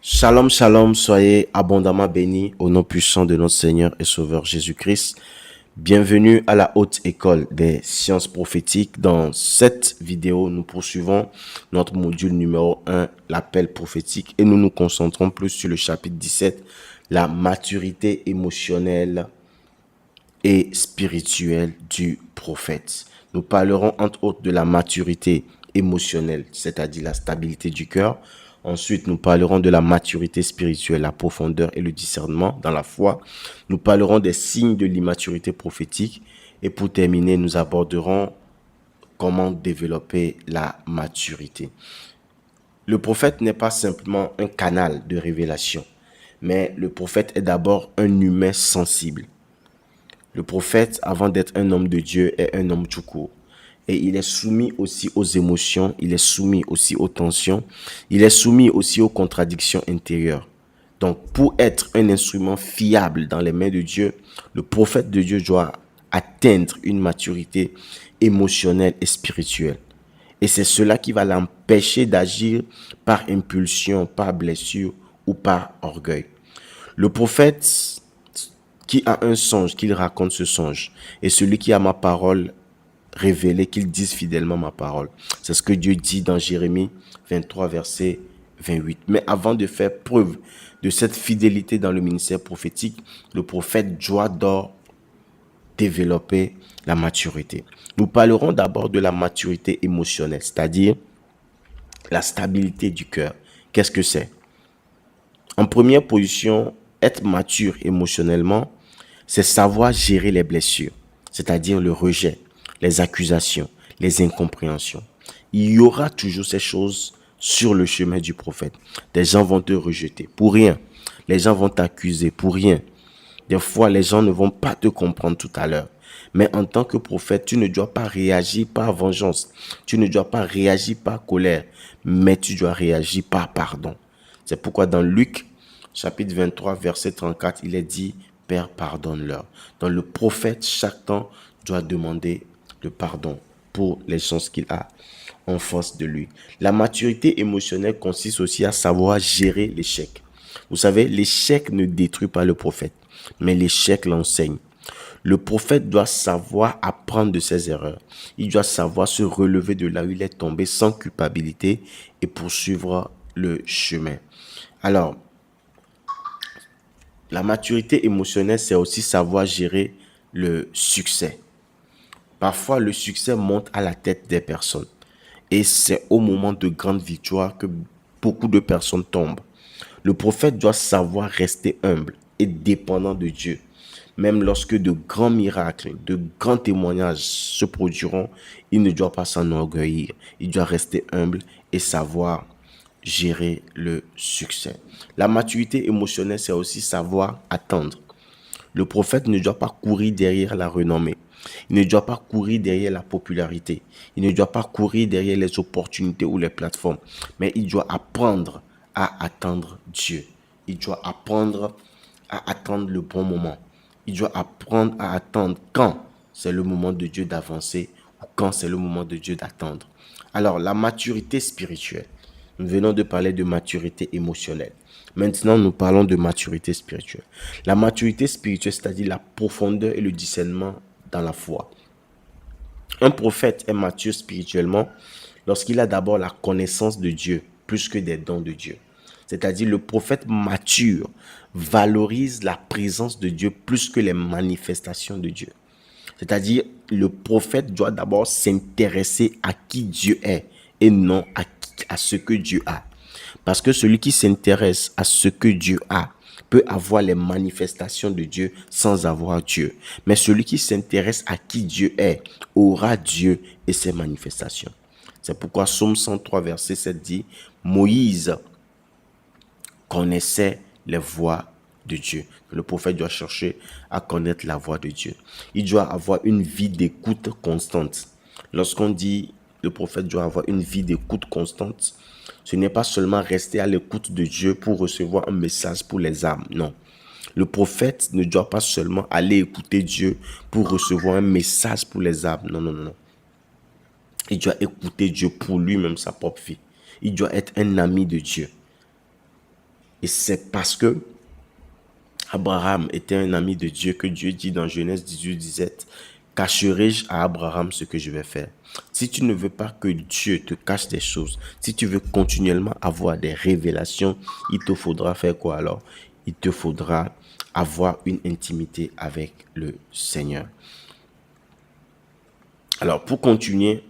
Shalom, shalom, soyez abondamment bénis au nom puissant de notre Seigneur et Sauveur Jésus-Christ. Bienvenue à la haute école des sciences prophétiques. Dans cette vidéo, nous poursuivons notre module numéro 1, l'appel prophétique, et nous nous concentrons plus sur le chapitre 17, la maturité émotionnelle et spirituelle du prophète. Nous parlerons entre autres de la maturité émotionnelle, c'est-à-dire la stabilité du cœur. Ensuite, nous parlerons de la maturité spirituelle, la profondeur et le discernement dans la foi. Nous parlerons des signes de l'immaturité prophétique. Et pour terminer, nous aborderons comment développer la maturité. Le prophète n'est pas simplement un canal de révélation, mais le prophète est d'abord un humain sensible. Le prophète, avant d'être un homme de Dieu, est un homme tout court. Et il est soumis aussi aux émotions, il est soumis aussi aux tensions, il est soumis aussi aux contradictions intérieures. Donc, pour être un instrument fiable dans les mains de Dieu, le prophète de Dieu doit atteindre une maturité émotionnelle et spirituelle. Et c'est cela qui va l'empêcher d'agir par impulsion, par blessure ou par orgueil. Le prophète qui a un songe, qu'il raconte ce songe. Et celui qui a ma parole révélée, qu'il dise fidèlement ma parole. C'est ce que Dieu dit dans Jérémie 23, verset 28. Mais avant de faire preuve de cette fidélité dans le ministère prophétique, le prophète doit d'or développer la maturité. Nous parlerons d'abord de la maturité émotionnelle, c'est-à-dire la stabilité du cœur. Qu'est-ce que c'est? En première position, être mature émotionnellement, c'est savoir gérer les blessures, c'est-à-dire le rejet, les accusations, les incompréhensions. Il y aura toujours ces choses sur le chemin du prophète. Des gens vont te rejeter pour rien. Les gens vont t'accuser pour rien. Des fois, les gens ne vont pas te comprendre tout à l'heure. Mais en tant que prophète, tu ne dois pas réagir par vengeance. Tu ne dois pas réagir par colère. Mais tu dois réagir par pardon. C'est pourquoi dans Luc, chapitre 23, verset 34, il est dit, Père, pardonne-leur. Donc le prophète, chaque temps, doit demander le pardon pour les choses qu'il a en face de lui. La maturité émotionnelle consiste aussi à savoir gérer l'échec. Vous savez, l'échec ne détruit pas le prophète, mais l'échec l'enseigne. Le prophète doit savoir apprendre de ses erreurs. Il doit savoir se relever de là où il est tombé sans culpabilité et poursuivre le chemin. Alors, la maturité émotionnelle, c'est aussi savoir gérer le succès. Parfois, le succès monte à la tête des personnes. Et c'est au moment de grande victoire que beaucoup de personnes tombent. Le prophète doit savoir rester humble et dépendant de Dieu. Même lorsque de grands miracles, de grands témoignages se produiront, il ne doit pas s'enorgueillir. Il doit rester humble et savoir gérer le succès. La maturité émotionnelle, c'est aussi savoir attendre. Le prophète ne doit pas courir derrière la renommée. Il ne doit pas courir derrière la popularité. Il ne doit pas courir derrière les opportunités ou les plateformes. Mais il doit apprendre à attendre Dieu. Il doit apprendre à attendre le bon moment. Il doit apprendre à attendre quand c'est le moment de Dieu d'avancer ou quand c'est le moment de Dieu d'attendre. Alors, la maturité spirituelle. Nous venons de parler de maturité émotionnelle. Maintenant, nous parlons de maturité spirituelle. La maturité spirituelle, c'est-à-dire la profondeur et le discernement dans la foi. Un prophète est mature spirituellement lorsqu'il a d'abord la connaissance de Dieu plus que des dons de Dieu. C'est-à-dire le prophète mature valorise la présence de Dieu plus que les manifestations de Dieu. C'est-à-dire le prophète doit d'abord s'intéresser à qui Dieu est et non à ce que Dieu a. Parce que celui qui s'intéresse à ce que Dieu a peut avoir les manifestations de Dieu sans avoir Dieu. Mais celui qui s'intéresse à qui Dieu est aura Dieu et ses manifestations. C'est pourquoi Psaume 103, verset 7 dit, Moïse connaissait les voies de Dieu. Le prophète doit chercher à connaître la voix de Dieu. Il doit avoir une vie d'écoute constante. Lorsqu'on dit le prophète doit avoir une vie d'écoute constante, ce n'est pas seulement rester à l'écoute de Dieu pour recevoir un message pour les âmes. Non. Le prophète ne doit pas seulement aller écouter Dieu pour recevoir un message pour les âmes. Non, non, non, non. Il doit écouter Dieu pour lui-même, sa propre vie. Il doit être un ami de Dieu. Et c'est parce que Abraham était un ami de Dieu que Dieu dit dans Genèse 18, 17, cacherai-je à Abraham ce que je vais faire? Si tu ne veux pas que Dieu te cache des choses, si tu veux continuellement avoir des révélations, il te faudra faire quoi alors? Il te faudra avoir une intimité avec le Seigneur. Alors, pour continuer,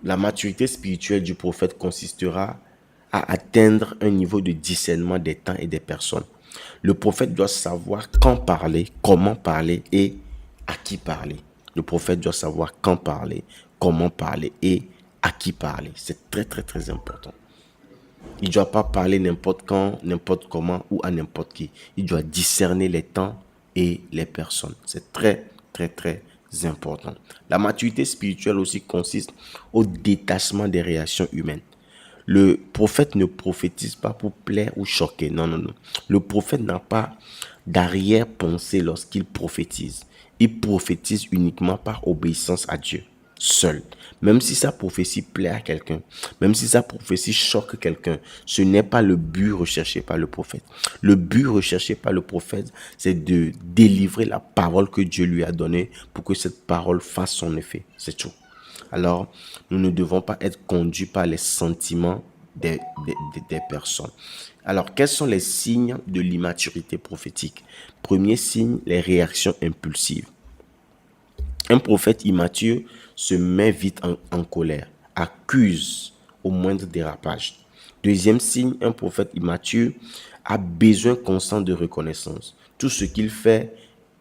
la maturité spirituelle du prophète consistera à atteindre un niveau de discernement des temps et des personnes. Le prophète doit savoir quand parler, comment parler et à qui parler. Le prophète doit savoir quand parler, comment parler et à qui parler. C'est très, très, très important. Il ne doit pas parler n'importe quand, n'importe comment ou à n'importe qui. Il doit discerner les temps et les personnes. C'est très, très, très important. La maturité spirituelle aussi consiste au détachement des réactions humaines. Le prophète ne prophétise pas pour plaire ou choquer. Non, non, non. Le prophète n'a pas d'arrière-pensée lorsqu'il prophétise. Il prophétise uniquement par obéissance à Dieu, seul. Même si sa prophétie plaît à quelqu'un, même si sa prophétie choque quelqu'un, ce n'est pas le but recherché par le prophète. Le but recherché par le prophète, c'est de délivrer la parole que Dieu lui a donnée pour que cette parole fasse son effet. C'est tout. Alors, nous ne devons pas être conduits par les sentiments des personnes. Alors, quels sont les signes de l'immaturité prophétique? Premier signe, les réactions impulsives. Un prophète immature se met vite en colère, accuse au moindre dérapage. Deuxième signe, un prophète immature a besoin constant de reconnaissance. Tout ce qu'il fait,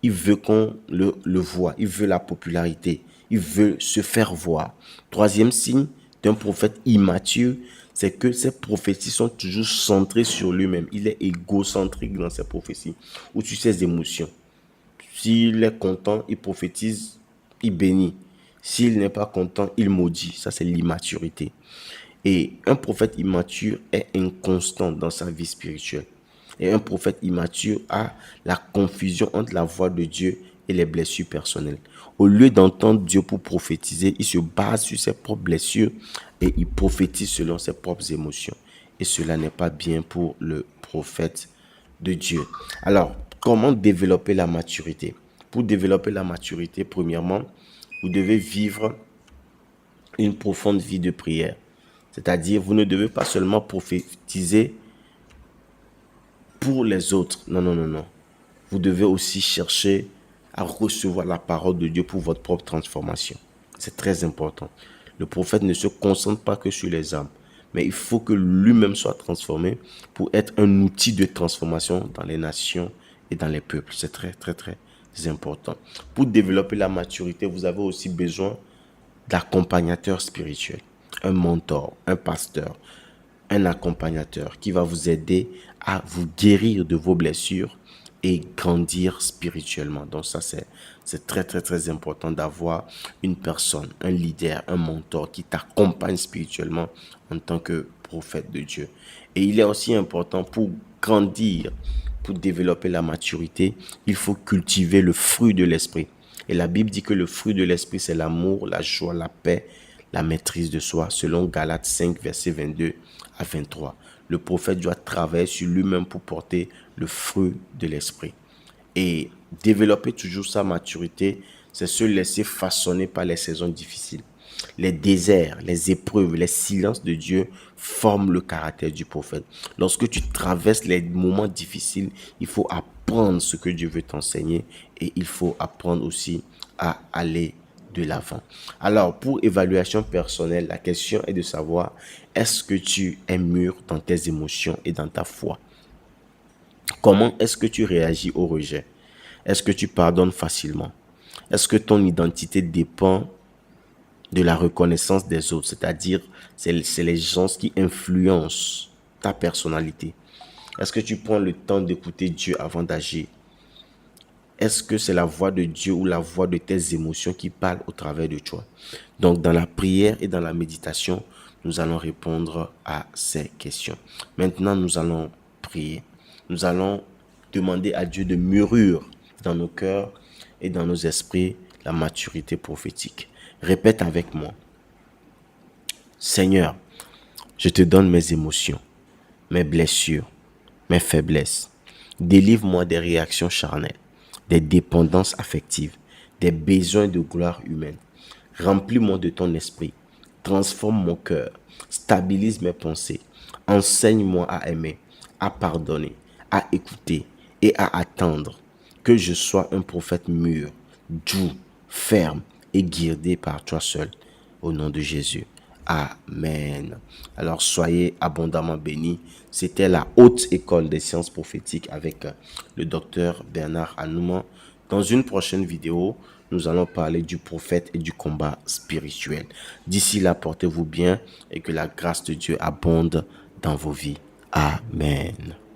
il veut qu'on le voie, il veut la popularité, il veut se faire voir. Troisième signe d'un prophète immature, c'est que ses prophéties sont toujours centrées sur lui-même. Il est égocentrique dans ses prophéties ou sur ses émotions. S'il est content, il prophétise, il bénit. S'il n'est pas content, il maudit. Ça, c'est l'immaturité. Et un prophète immature est inconstant dans sa vie spirituelle. Et un prophète immature a la confusion entre la voix de Dieu et les blessures personnelles. Au lieu d'entendre Dieu pour prophétiser, il se base sur ses propres blessures et il prophétise selon ses propres émotions. Et cela n'est pas bien pour le prophète de Dieu. Alors, comment développer la maturité? Pour développer la maturité, premièrement, vous devez vivre une profonde vie de prière. C'est-à-dire, vous ne devez pas seulement prophétiser pour les autres. Non, non, non, non. Vous devez aussi chercher à recevoir la parole de Dieu pour votre propre transformation. C'est très important. Le prophète ne se concentre pas que sur les âmes, mais il faut que lui-même soit transformé pour être un outil de transformation dans les nations et dans les peuples. C'est très, très, très important. Pour développer la maturité, vous avez aussi besoin d'accompagnateurs spirituels, un mentor, un pasteur, un accompagnateur qui va vous aider à vous guérir de vos blessures et grandir spirituellement. Donc ça, c'est très, très, très important d'avoir une personne, un leader, un mentor qui t'accompagne spirituellement en tant que prophète de Dieu. Et il est aussi important pour grandir, pour développer la maturité, il faut cultiver le fruit de l'esprit. Et la Bible dit que le fruit de l'esprit, c'est l'amour, la joie, la paix, la maîtrise de soi, selon Galates 5, versets 22 à 23. Le prophète doit travailler sur lui-même pour porter le fruit de l'esprit. Et développer toujours sa maturité, c'est se laisser façonner par les saisons difficiles. Les déserts, les épreuves, les silences de Dieu forment le caractère du prophète. Lorsque tu traverses les moments difficiles, il faut apprendre ce que Dieu veut t'enseigner et il faut apprendre aussi à aller de l'avant. Alors, pour évaluation personnelle, la question est de savoir, est-ce que tu es mûr dans tes émotions et dans ta foi? Comment est-ce que tu réagis au rejet? Est-ce que tu pardonnes facilement? Est-ce que ton identité dépend de la reconnaissance des autres? C'est-à-dire, c'est les gens qui influencent ta personnalité. Est-ce que tu prends le temps d'écouter Dieu avant d'agir? Est-ce que c'est la voix de Dieu ou la voix de tes émotions qui parle au travers de toi? Donc, dans la prière et dans la méditation, nous allons répondre à ces questions. Maintenant, nous allons prier. Nous allons demander à Dieu de mûrir dans nos cœurs et dans nos esprits la maturité prophétique. Répète avec moi. Seigneur, je te donne mes émotions, mes blessures, mes faiblesses. Délivre-moi des réactions charnelles, des dépendances affectives, des besoins de gloire humaine. Remplis-moi de ton esprit. Transforme mon cœur. Stabilise mes pensées. Enseigne-moi à aimer, à pardonner, à écouter et à attendre. Que je sois un prophète mûr, doux, ferme et guidé par toi seul. Au nom de Jésus. Amen. Alors soyez abondamment bénis. C'était la haute école des sciences prophétiques avec le docteur Bernard Hanouman. Dans une prochaine vidéo, nous allons parler du prophète et du combat spirituel. D'ici là, portez-vous bien et que la grâce de Dieu abonde dans vos vies. Amen.